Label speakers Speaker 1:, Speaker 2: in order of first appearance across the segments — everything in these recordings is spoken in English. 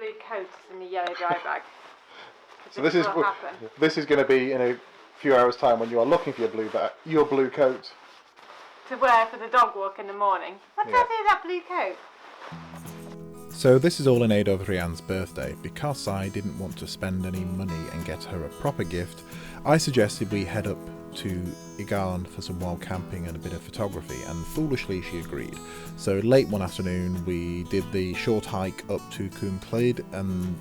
Speaker 1: blue coats in the yellow dry bag.
Speaker 2: So this is going to be in a few hours' time when you are looking for your blue coat
Speaker 1: to wear for the dog walk in the morning. What does that blue coat?
Speaker 3: So this is all in aid of Rianne's birthday. Because I didn't want to spend any money and get her a proper gift, I suggested we head up to Garn for some wild camping and a bit of photography, and foolishly she agreed. So late one afternoon we did the short hike up to Cwmclyd and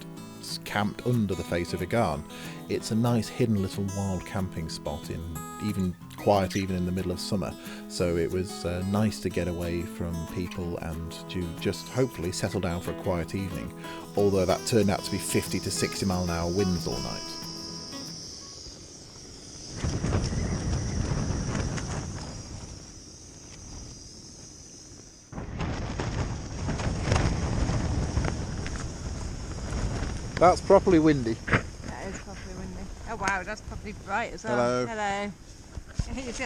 Speaker 3: camped under the face of Garn. It's a nice hidden little wild camping spot, quiet even in the middle of summer, so it was nice to get away from people and to just hopefully settle down for a quiet evening, although that turned out to be 50 to 60 mile an hour winds all night.
Speaker 2: That's properly windy.
Speaker 1: That is properly windy. Oh wow, that's probably bright as well.
Speaker 2: Hello.
Speaker 1: Hello.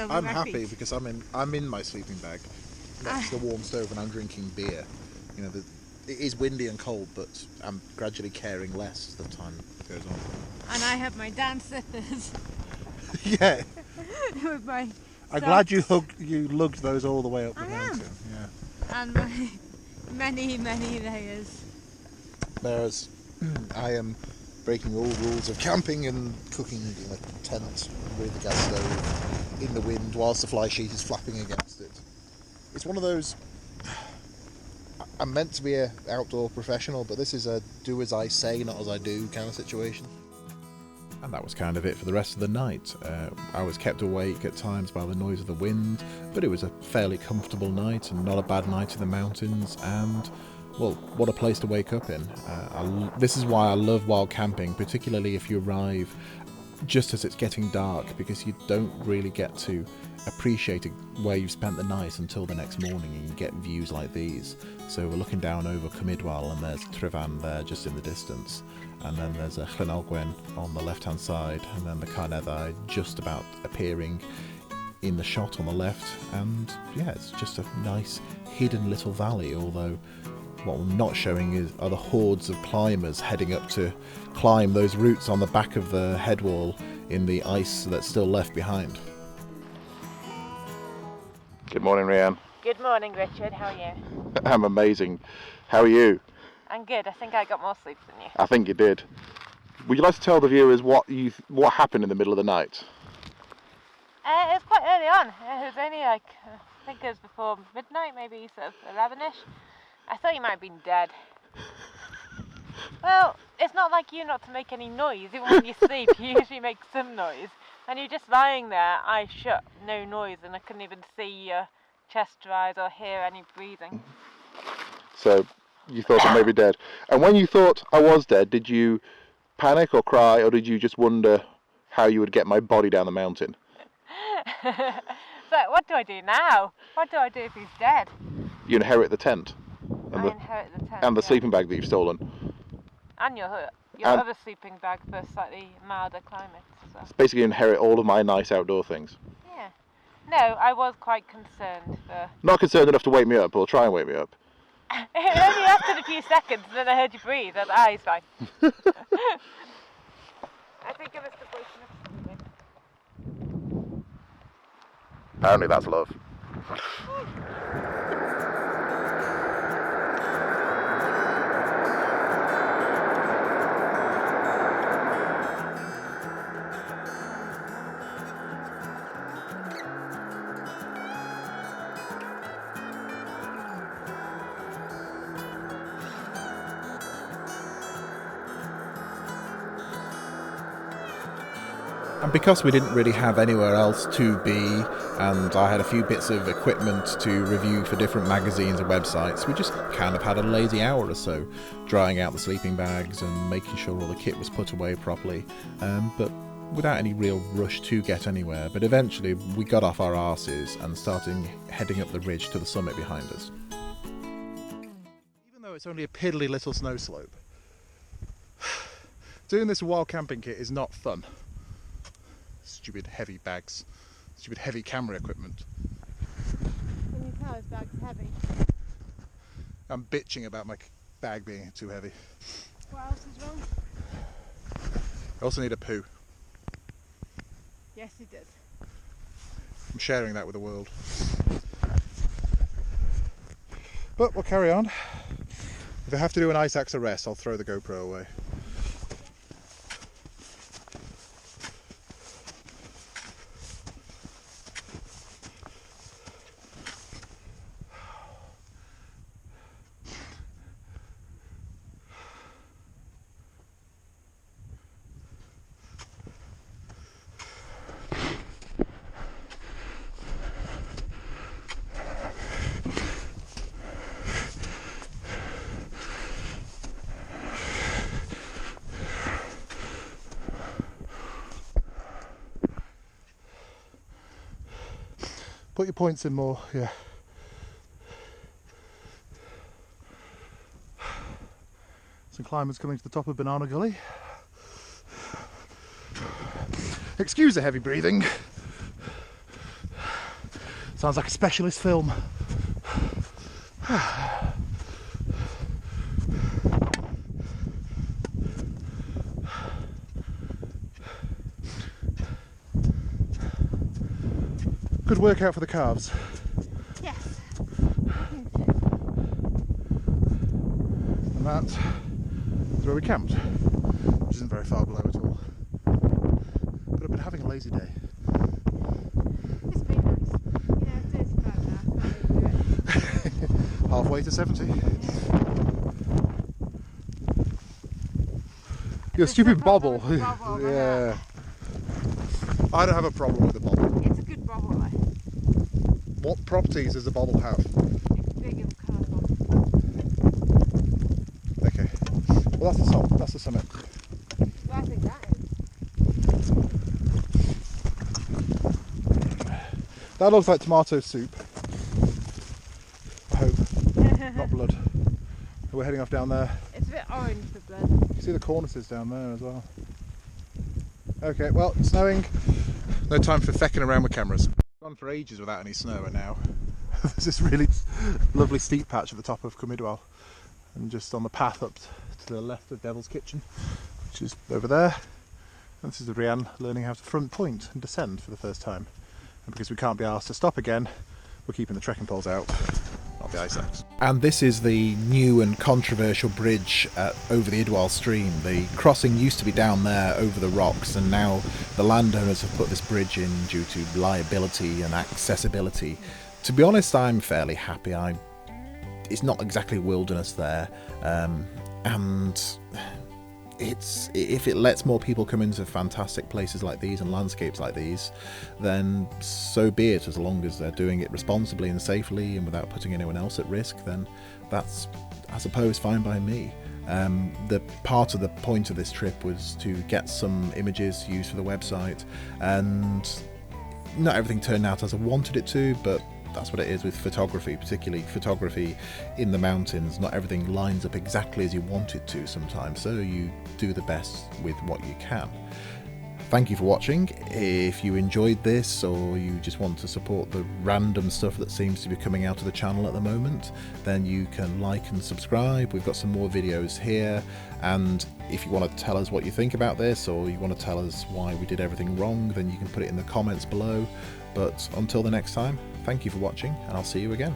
Speaker 2: I'm happy because I'm in my sleeping bag next to the warm stove and I'm drinking beer. You know, it is windy and cold, but I'm gradually caring less as the time goes on.
Speaker 1: And I have my dance slippers.
Speaker 2: Yeah.
Speaker 1: With my
Speaker 2: I'm glad you lugged those all the way up the mountain. Yeah.
Speaker 1: And my many layers.
Speaker 2: Whereas I am breaking all rules of camping and cooking in a tent with a gas stove in the wind whilst the fly sheet is flapping against it. It's one of those, I'm meant to be an outdoor professional, but this is a do as I say, not as I do kind of situation.
Speaker 3: And that was kind of it for the rest of the night. I was kept awake at times by the noise of the wind, but it was a fairly comfortable night and not a bad night in the mountains, and well, what a place to wake up in. This is why I love wild camping, particularly if you arrive just as it's getting dark, because you don't really get to appreciate where you've spent the night until the next morning and you get views like these. So we're looking down over Cwmidwal and there's Trevan there just in the distance, and then there's a Ogwen on the left hand side, and then the Carneddau just about appearing in the shot on the left, and yeah, it's just a nice hidden little valley, although what we're not showing are the hordes of climbers heading up to climb those routes on the back of the head wall in the ice that's still left behind.
Speaker 2: Good morning, Rianne.
Speaker 1: Good morning, Richard. How are you?
Speaker 2: I'm amazing. How are you?
Speaker 1: I'm good. I think I got more sleep than you.
Speaker 2: I think you did. Would you like to tell the viewers what happened in the middle of the night?
Speaker 1: It was quite early on. It was only I think it was before midnight, maybe sort of 11ish. I thought you might have been dead. Well, it's not like you not to make any noise. Even when you sleep, you usually make some noise. And you're just lying there, eyes shut, no noise, and I couldn't even see your chest rise or hear any breathing.
Speaker 2: So, you thought I may be dead. And when you thought I was dead, did you panic or cry, or did you just wonder how you would get my body down the mountain?
Speaker 1: So, what do I do now? What do I do if he's dead?
Speaker 2: You inherit the tent.
Speaker 1: I inherit the tent.
Speaker 2: And the sleeping bag that you've stolen.
Speaker 1: And your other sleeping bag for slightly milder climates. So.
Speaker 2: It's basically inherit all of my nice outdoor things.
Speaker 1: Yeah. No, I was quite concerned for...
Speaker 2: Not concerned enough to wake me up, or try and wake me up.
Speaker 1: It only lasted a few seconds, and then I heard you breathe. I was like, he's fine. I think I must have woken up something.
Speaker 2: Apparently that's love.
Speaker 3: And because we didn't really have anywhere else to be, and I had a few bits of equipment to review for different magazines and websites, we just kind of had a lazy hour or so, drying out the sleeping bags and making sure all the kit was put away properly, but without any real rush to get anywhere. But eventually we got off our arses and started heading up the ridge to the summit behind us.
Speaker 2: Even though it's only a piddly little snow slope, doing this wild camping kit is not fun. Stupid heavy bags, stupid heavy camera equipment.
Speaker 1: Can you tell his bag's heavy?
Speaker 2: I'm bitching about my bag being too heavy.
Speaker 1: What else is wrong?
Speaker 2: I also need a poo.
Speaker 1: Yes, it does.
Speaker 2: I'm sharing that with the world. But we'll carry on. If I have to do an ice axe arrest, I'll throw the GoPro away. Put your points in more, yeah. Some climbers coming to the top of Banana Gully. Excuse the heavy breathing. Sounds like a specialist film. Good workout for the calves.
Speaker 1: Yes.
Speaker 2: And that is where we camped, which isn't very far below at all. But I've been having a lazy day.
Speaker 1: It's been nice. You know, 35 now, can't really do it.
Speaker 2: Halfway to 70. Your stupid bobble.
Speaker 1: Bobble,
Speaker 2: Yeah. I don't have a problem with the bobble.
Speaker 1: It's a good bobble.
Speaker 2: What properties does the bobble have?
Speaker 1: It's big and colourful.
Speaker 2: Okay. Well, that's the top. That's the summit.
Speaker 1: Well, I think that is.
Speaker 2: That looks like tomato soup. I hope. Not blood. We're heading off down there.
Speaker 1: It's a bit orange, the blood.
Speaker 2: You can see the cornices down there as well. Okay, well, it's snowing. No time for fecking around with cameras. Gone for ages without any snow, and now there's this really lovely steep patch at the top of Cwmidwal, and just on the path up to the left of Devil's Kitchen, which is over there. And this is Rianne learning how to front point and descend for the first time. And because we can't be asked to stop again, we're keeping the trekking poles out, not the ice axe.
Speaker 3: And this is the new and controversial bridge over the Idwal stream. The crossing used to be down there over the rocks, and now the landowners have put this bridge in due to reliability and accessibility. To be honest, I'm fairly happy. It's not exactly wilderness there, and if it lets more people come into fantastic places like these and landscapes like these, then so be it. As long as they're doing it responsibly and safely and without putting anyone else at risk, then that's, I suppose, fine by me. The part of the point of this trip was to get some images used for the website, and not everything turned out as I wanted it to, but that's what it is with photography, particularly photography in the mountains. Not everything lines up exactly as you want it to sometimes, so you do the best with what you can. Thank you for watching. If you enjoyed this, or you just want to support the random stuff that seems to be coming out of the channel at the moment, then you can like and subscribe. We've got some more videos here, and if you want to tell us what you think about this, or you want to tell us why we did everything wrong, then you can put it in the comments below. But until the next time, thank you for watching, and I'll see you again.